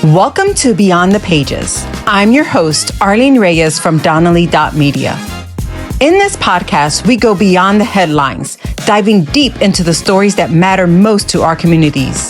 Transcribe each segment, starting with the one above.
Welcome to Beyond the Pages. I'm your host, Arlene Reyes from Donnelly.media. In this podcast, we go beyond the headlines, diving deep into the stories that matter most to our communities.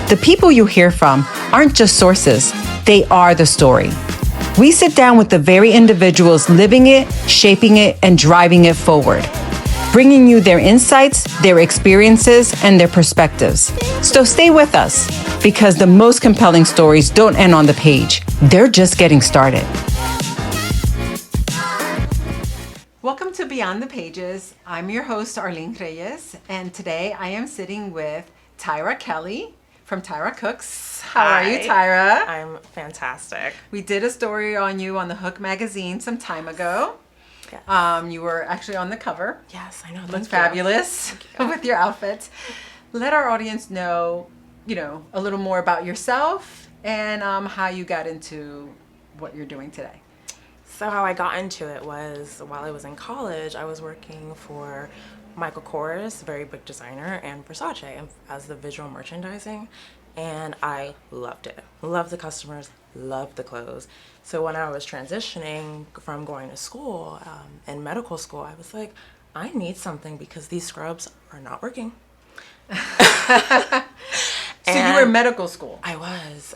The people you hear from aren't just sources, they are the story. We sit down with the very individuals living it, shaping it, and driving it forward, bringing you their insights, their experiences, and their perspectives. So stay with us, because the most compelling stories don't end on the page. They're just getting started. Welcome to Beyond the Pages. I'm your host, Arlene Reyes, and today I am sitting with Tira Kelly from Tira Cooks. How are you, Tira? I'm fantastic. We did a story on you on the Hook magazine some time ago. Yes. You were actually on the cover. Yes, I know. Looked fabulous with your outfits. Let our audience know, a little more about yourself and how you got into what you're doing today. So how I got into it was while I was in college, I was working for Michael Kors, a very big designer, and Versace as the visual merchandising. And I loved it. Loved the customers, loved the clothes. So when I was transitioning from going to school, in medical school, I was like, I need something because these scrubs are not working. So you were in medical school? I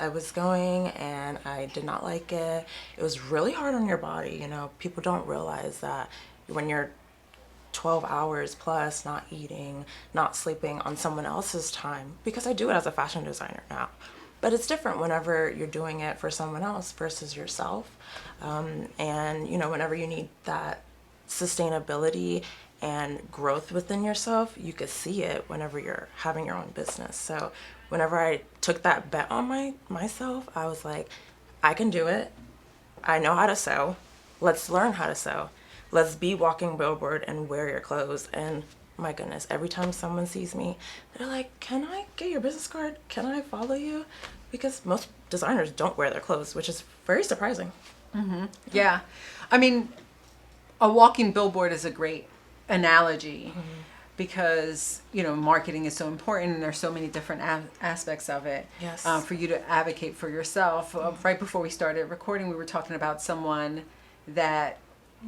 was going and I did not like it. It was really hard on your body. People don't realize that when you're 12 hours plus not eating, not sleeping on someone else's time, because I do it as a fashion designer now, but it's different whenever you're doing it for someone else versus yourself. And whenever you need that sustainability and growth within yourself, you could see it whenever you're having your own business. So whenever I took that bet on myself, I was like, I can do it. I know how to sew. Let's learn how to sew. Let's be walking billboard and wear your clothes. And my goodness, every time someone sees me, they're like, can I get your business card? Can I follow you? Because most designers don't wear their clothes, which is very surprising. Mm-hmm. Yeah. I mean, a walking billboard is a great analogy because, marketing is so important and there's so many different aspects of it. Yes. For you to advocate for yourself. Right before we started recording, we were talking about someone that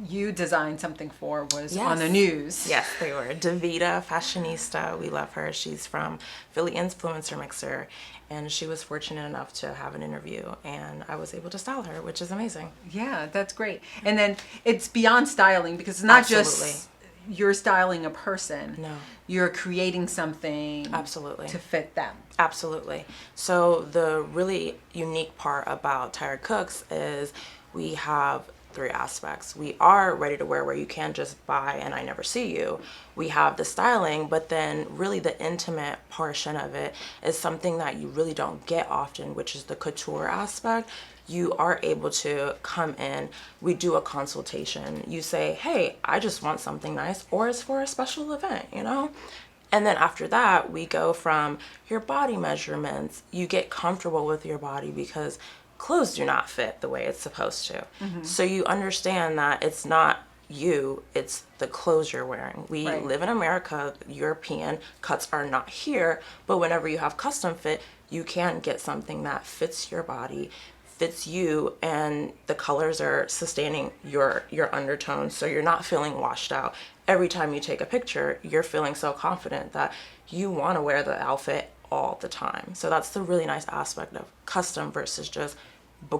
you designed something for was on the news. Yes, they were. Davita, fashionista. We love her. She's from Philly Influencer Mixer, and she was fortunate enough to have an interview, and I was able to style her, which is amazing. Yeah, that's great. And then it's beyond styling because it's not just you're styling a person. No. You're creating something Absolutely. to fit them. Absolutely. So the really unique part about Tira Cooks is we have 3 aspects. We are ready to wear where you can just buy and I never see you. We have the styling, but then really the intimate portion of it is something that you really don't get often, which is the couture aspect. You are able to come in, we do a consultation. You say, hey, I just want something nice, or it's for a special event, And then after that, we go from your body measurements. You get comfortable with your body because clothes do not fit the way it's supposed to. Mm-hmm. So you understand that it's not you, it's the clothes you're wearing. We live in America, European cuts are not here, but whenever you have custom fit, you can get something that fits your body, fits you, and the colors are sustaining your undertones, so you're not feeling washed out. Every time you take a picture, you're feeling so confident that you want to wear the outfit all the time. So that's the really nice aspect of custom versus just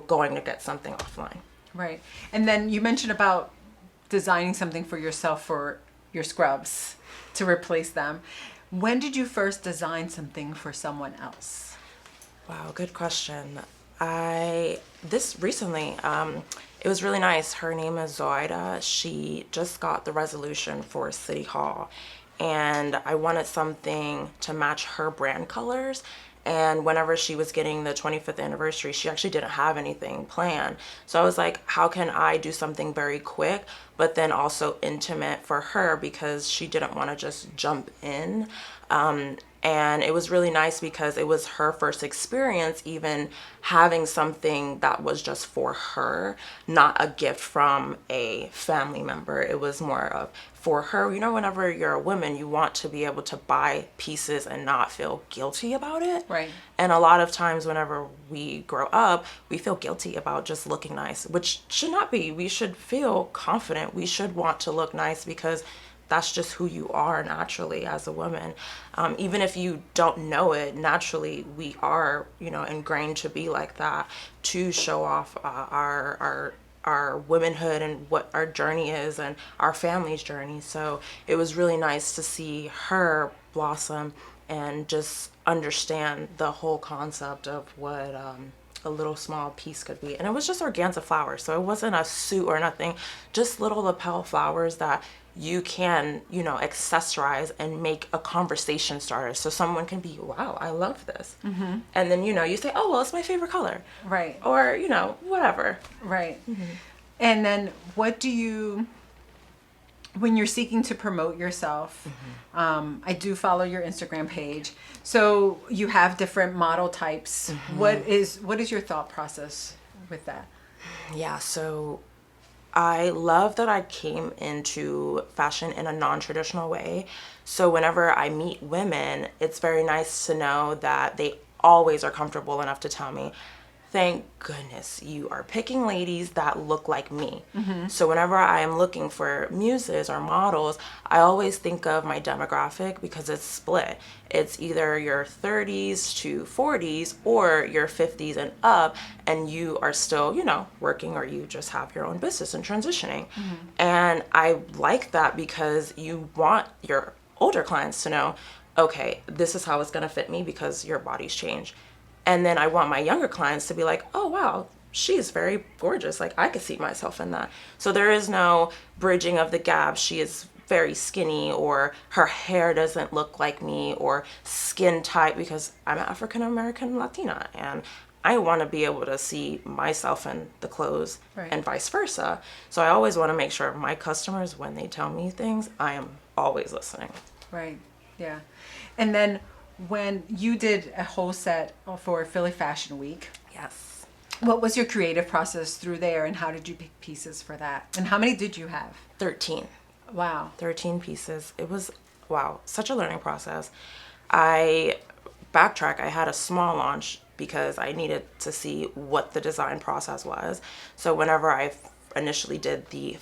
going to get something offline. Right. And then you mentioned about designing something for yourself for your scrubs to replace them. When did you first design something for someone else? Wow, good question. This recently, it was really nice. Her name is Zoida. She just got the resolution for City Hall, and I wanted something to match her brand colors. And whenever she was getting the 25th anniversary, she actually didn't have anything planned. So I was like, how can I do something very quick, but then also intimate for her because she didn't want to just jump in. And it was really nice because it was her first experience even having something that was just for her, not a gift from a family member. It was more of for her. You know, whenever you're a woman, you want to be able to buy pieces and not feel guilty about it. Right. And a lot of times whenever we grow up, we feel guilty about just looking nice, which should not be. We should feel confident. We should want to look nice because that's just who you are naturally as a woman. Even if you don't know it, naturally we are, ingrained to be like that, to show off our womanhood and what our journey is and our family's journey. So it was really nice to see her blossom and just understand the whole concept of what a little small piece could be. And it was just organza flowers, so it wasn't a suit or nothing, just little lapel flowers that you can, accessorize and make a conversation starter. So someone can be, wow, I love this. Mm-hmm. And then, you say, oh, well, it's my favorite color. Right. Or, whatever. Right. Mm-hmm. And then what do you, when you're seeking to promote yourself, I do follow your Instagram page. So you have different model types. Mm-hmm. What is your thought process with that? Yeah, so I love that I came into fashion in a non-traditional way. So whenever I meet women, it's very nice to know that they always are comfortable enough to tell me, thank goodness you are picking ladies that look like me. Mm-hmm. So whenever I am looking for muses or models, I always think of my demographic because it's split. It's either your 30s to 40s or your 50s and up, and you are still, working, or you just have your own business and transitioning. Mm-hmm. And I like that because you want your older clients to know, okay, this is how it's going to fit me because your body's changed. And then I want my younger clients to be like, oh, wow, she is very gorgeous. Like, I could see myself in that. So there is no bridging of the gap. She is very skinny, or her hair doesn't look like me, or skin tight, because I'm African-American Latina and I want to be able to see myself in the clothes, right, and vice versa. So I always want to make sure my customers, when they tell me things, I am always listening. Right. Yeah. And then when you did a whole set for Philly Fashion Week. Yes. What was your creative process through there, and how did you pick pieces for that? And how many did you have? 13. Wow. 13 pieces. It was, such a learning process. I had a small launch because I needed to see what the design process was. So whenever I initially did the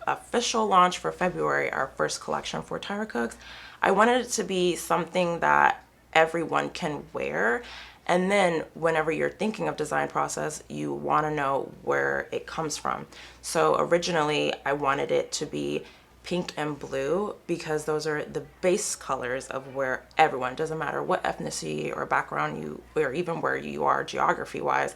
official launch for February, our first collection for Tira Cooks, I wanted it to be something that everyone can wear. And then whenever you're thinking of design process, you want to know where it comes from. So originally I wanted it to be pink and blue because those are the base colors of where everyone, doesn't matter what ethnicity or background you, or even where you are geography wise,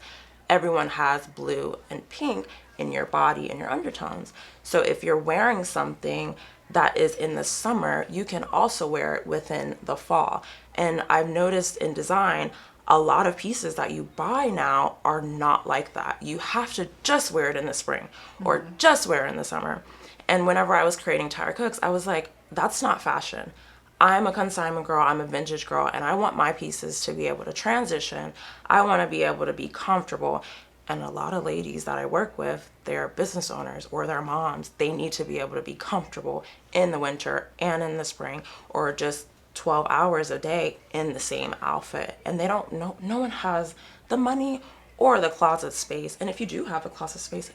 everyone has blue and pink in your body and your undertones. So if you're wearing something that is in the summer, you can also wear it within the fall. And I've noticed in design, a lot of pieces that you buy now are not like that. You have to just wear it in the spring, or just wear it in the summer. And whenever I was creating Tira Cooks, I was like, that's not fashion. I'm a consignment girl, I'm a vintage girl, and I want my pieces to be able to transition. I want to be able to be comfortable. And a lot of ladies that I work with, they're business owners or they're moms. They need to be able to be comfortable in the winter and in the spring, or just 12 hours a day in the same outfit. And they don't know, no one has the money or the closet space. And if you do have a closet space,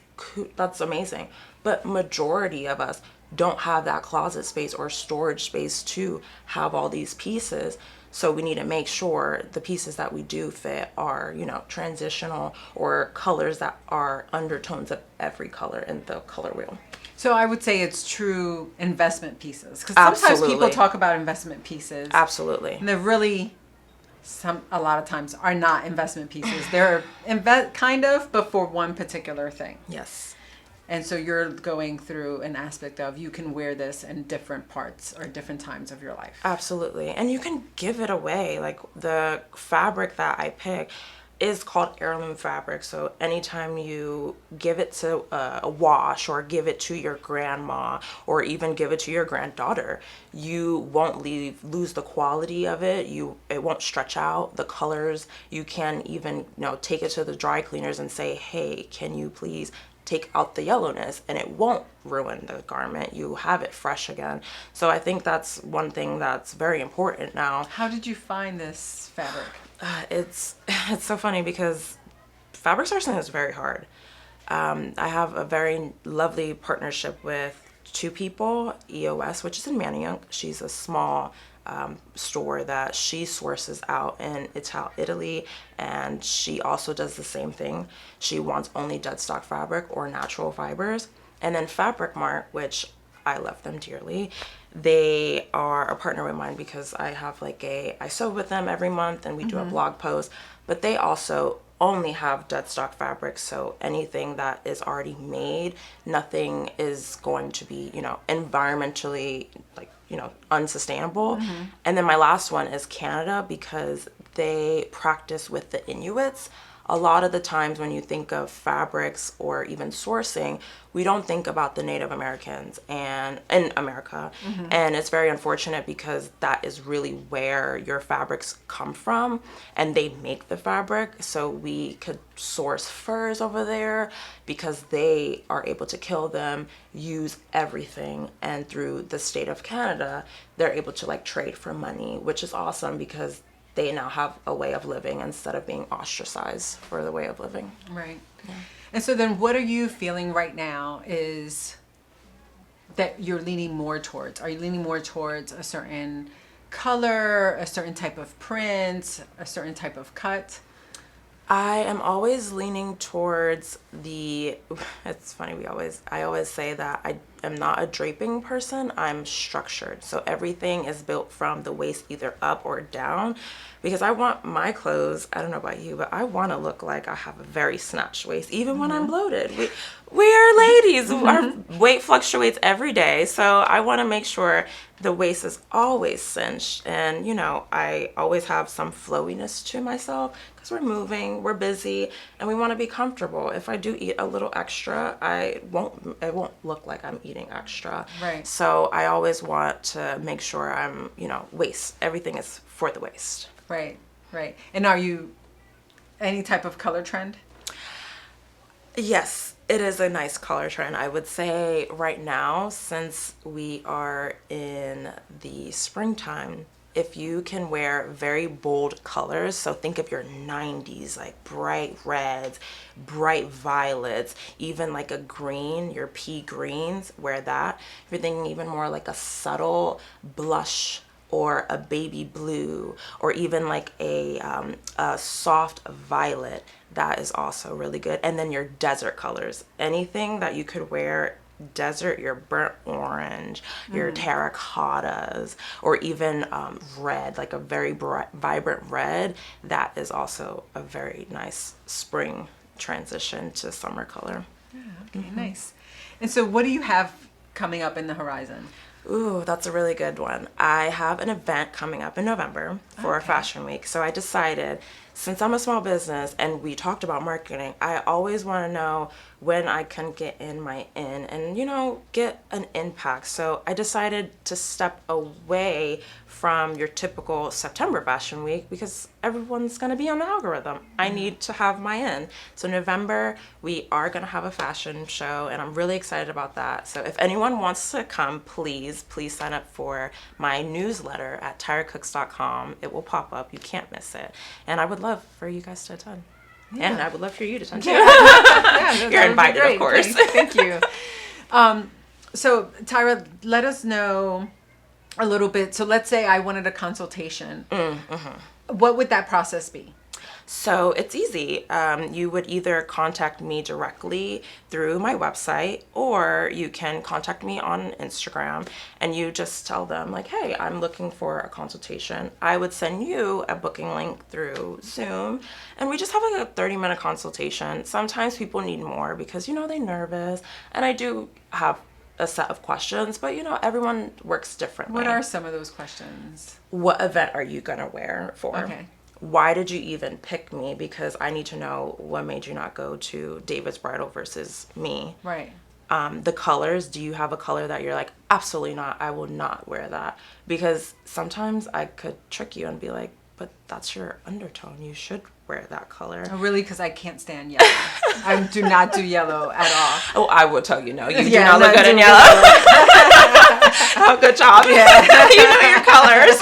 that's amazing. But majority of us don't have that closet space or storage space to have all these pieces. So we need to make sure the pieces that we do fit are, transitional, or colors that are undertones of every color in the color wheel. So I would say it's true investment pieces. Because sometimes people talk about investment pieces. Absolutely. And they're really, a lot of times are not investment pieces. They're kind of, but for one particular thing. Yes. And so you're going through an aspect of, you can wear this in different parts or different times of your life. Absolutely. And you can give it away. Like the fabric that I pick, is called heirloom fabric. So anytime you give it to a wash or give it to your grandma or even give it to your granddaughter, you won't lose the quality of it. It won't stretch out the colors. You can even, take it to the dry cleaners and say, hey, can you please take out the yellowness, and it won't ruin the garment. You have it fresh again. So I think that's one thing that's very important now. How did you find this fabric? It's so funny because fabric sourcing is very hard. I have a very lovely partnership with two people, EOS, which is in Manayunk. She's a small store that she sources out in Italy, and she also does the same thing. She wants only dead stock fabric or natural fibers. And then Fabric Mart, which I love them dearly, they are a partner with mine because I have I sew with them every month and we do a blog post, but they also only have dead stock fabric. So anything that is already made, nothing is going to be, environmentally unsustainable. And then my last one is Canada, because they practice with the Inuits. A lot of the times when you think of fabrics or even sourcing, we don't think about the Native Americans and in America. And it's very unfortunate because that is really where your fabrics come from and they make the fabric. So we could source furs over there because they are able to kill them, use everything. And through the state of Canada, they're able to trade for money, which is awesome because they now have a way of living instead of being ostracized for the way of living. Right. Yeah. And so then what are you feeling right now is that you're leaning more towards? Are you leaning more towards a certain color, a certain type of print, a certain type of cut? I am always leaning towards it's funny, I always say that I am not a draping person, I'm structured. So everything is built from the waist either up or down, because I want my clothes, I don't know about you, but I want to look like I have a very snatched waist, even when I'm bloated. We are ladies, our weight fluctuates every day, so I want to make sure the waist is always cinched, and I always have some flowiness to myself because we're moving, we're busy, and we want to be comfortable. If I do eat a little extra, it won't look like I'm eating extra. Right. So I always want to make sure I'm, waist, everything is for the waist. Right, right. And are you any type of color trend? Yes, it is a nice color trend. I would say right now, since we are in the springtime, if you can wear very bold colors, so think of your 90s, bright reds, bright violets, even a green, your pea greens, wear that. If you're thinking even more like a subtle blush or a baby blue, or even a soft violet, that is also really good. And then your desert colors, anything that you could wear desert, your burnt orange, your terracottas, or even red, a very bright, vibrant red, that is also a very nice spring transition to summer color. Yeah, okay, nice. And so what do you have coming up in the horizon? Ooh, that's a really good one. I have an event coming up in November for a fashion week. So I decided, since I'm a small business and we talked about marketing, I always want to know when I can get in my in and, get an impact. So I decided to step away from your typical September fashion week because everyone's going to be on the algorithm. I need to have my in. So November, we are going to have a fashion show and I'm really excited about that. So if anyone wants to come, please sign up for my newsletter at tiracooks.com. It will pop up. You can't miss it. And I would love for you guys to attend. Yeah. And I would love for you to attend too. Yeah, you're invited, of course. Thank you. So Tira, let us know a little bit. So let's say I wanted a consultation. What would that process be? So it's easy. You would either contact me directly through my website, or you can contact me on Instagram and you just tell them hey, I'm looking for a consultation. I would send you a booking link through Zoom and we just have a 30-minute consultation. Sometimes people need more because, they're nervous, and I do have a set of questions, but everyone works differently. What are some of those questions? What event are you gonna wear for? Okay. why did you even pick me? Because I need to know what made you not go to David's Bridal versus me. Right. The colors, do you have a color that you're like, absolutely not, I will not wear that? Because sometimes I could trick you and be like, but that's your undertone, you should wear that color. Oh, really? Because I can't stand yellow. I do not do yellow at all. Oh, I will tell you no. You do not look good in yellow. Oh, good job. Yeah. You know your colors.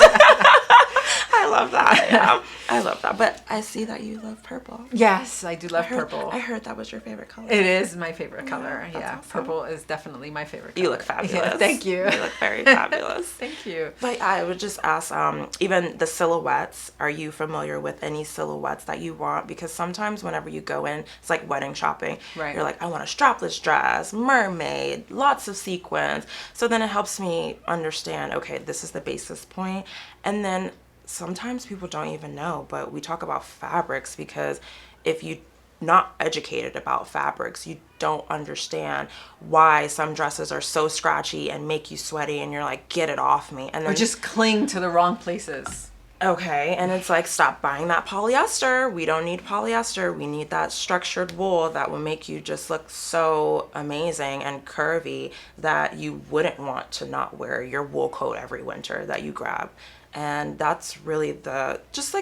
I love that. Yeah. I love that. But I see that you love purple. Yes, I do love purple. I heard that was your favorite color. It is my favorite color. Yeah, Awesome. Purple is definitely my favorite color. You look fabulous. Yeah, thank you. You look very fabulous. Thank you. But I would just ask, even the silhouettes, are you familiar with any silhouettes that you want? Because sometimes whenever you go in, it's like wedding shopping. Right. You're like, I want a strapless dress, mermaid, lots of sequins. So then it helps me understand, okay, this is the basis point. And then sometimes people don't even know, but we talk about fabrics because if you're not educated about fabrics, you don't understand why some dresses are so scratchy and make you sweaty and you're like, get it off me. And then or just cling to the wrong places. Okay, and it's like, stop buying that polyester. We don't need polyester. We need that structured wool that will make you just look so amazing and curvy that you wouldn't want to not wear your wool coat every winter that you grab. And that's really just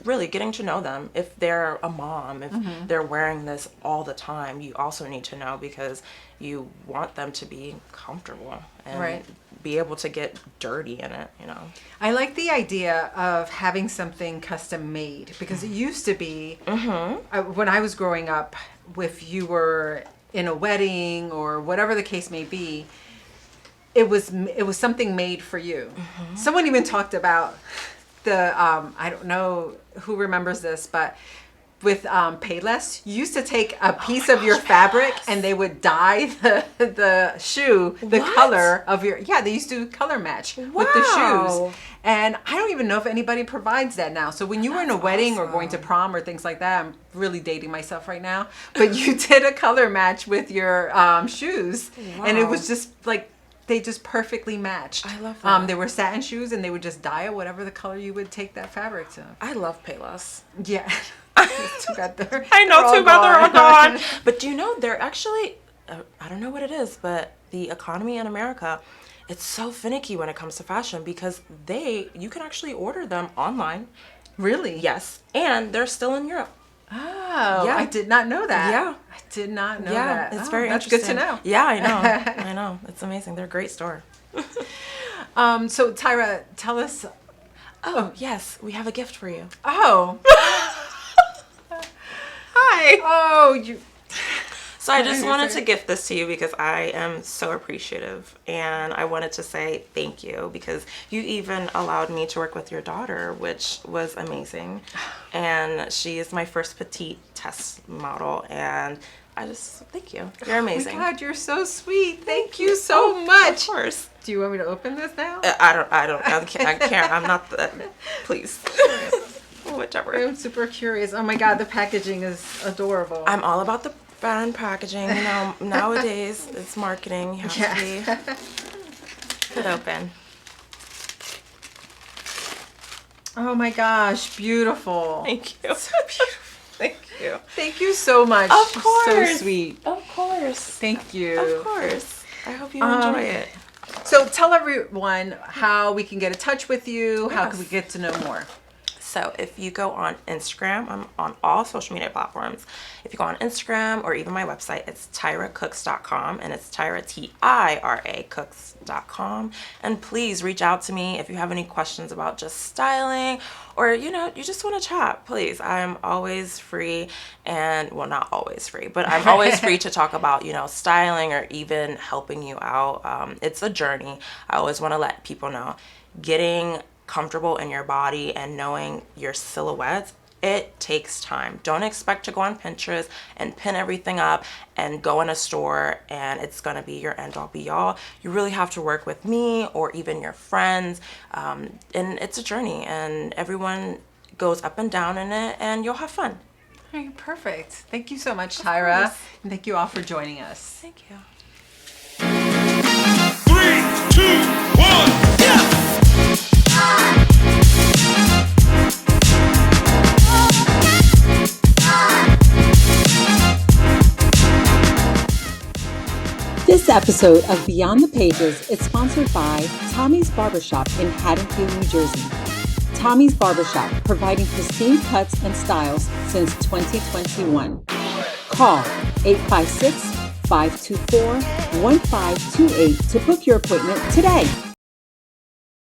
really getting to know them. If they're a mom, if they're wearing this all the time, you also need to know because you want them to be comfortable and be able to get dirty in it, you know. I like the idea of having something custom made because it used to be, when I was growing up, if you were in a wedding or whatever the case may be, it was something made for you. Someone even talked about the I don't know who remembers this, but with Payless, you used to take a piece of your fabric and they would dye the shoe the color of your they used to color match with the shoes. And I don't even know if anybody provides that now. So when you were in a wedding or going to prom or things like that, I'm really dating myself right now, but you did a color match with your shoes. And it was just like they just perfectly matched. I love that. They were satin shoes and they would just dye it whatever the color you would take that fabric to. I love Payless. Yeah. Too bad they're too bad they're all gone. But do you know, they're actually, I don't know what it is, but the economy in America, it's so finicky when it comes to fashion because you can actually order them online. Really? Yes. And they're still in Europe. Oh, yeah. I did not know that. Yeah. I did not know that. It's very that's interesting. Good to know. Yeah, I know. I know. It's amazing. They're a great store. So Tira, tell us. Oh, yes. We have a gift for you. Oh. Hi. Oh, you. So I just wanted to gift this to you because I am so appreciative and I wanted to say thank you because you even allowed me to work with your daughter, which was amazing. And she is my first petite test model and I just, thank you. You're amazing. Oh my God, you're so sweet. Thank you so much. Of course. Do you want me to open this now? I can't. I'm not the, please. Whichever. I'm super curious. Oh my God, the packaging is adorable. I'm all about the brand packaging. You know, nowadays it's marketing. You have to be it open. Oh my gosh, beautiful. Thank you. So beautiful. Thank you. Thank you so much. Of course. So sweet. Of course. Thank you. Of course. I hope you enjoy it. So tell everyone how we can get in touch with you. How can we get to know more? So if you go on Instagram, I'm on all social media platforms. If you go on Instagram or even my website, it's tiracooks.com and it's Tira, Tira Cooks.com. And please reach out to me if you have any questions about just styling or, you know, you just want to chat, please. I'm always free and, well, not always free, but I'm always free to talk about, you know, styling or even helping you out. It's a journey. I always want to let people know getting comfortable in your body and knowing your silhouettes, it takes time. Don't expect to go on Pinterest and pin everything up and go in a store and it's gonna be your end all be all. You really have to work with me or even your friends, and it's a journey and everyone goes up and down in it and you'll have fun. All right, perfect. Thank you so much, Tira, and thank you all for joining us. Thank you. 3, 2, 1, yeah! episode of Beyond the Pages is sponsored by Tommy's Barbershop in Haddonfield, New Jersey. Tommy's Barbershop, providing pristine cuts and styles since 2021. Call 856-524-1528 to book your appointment today.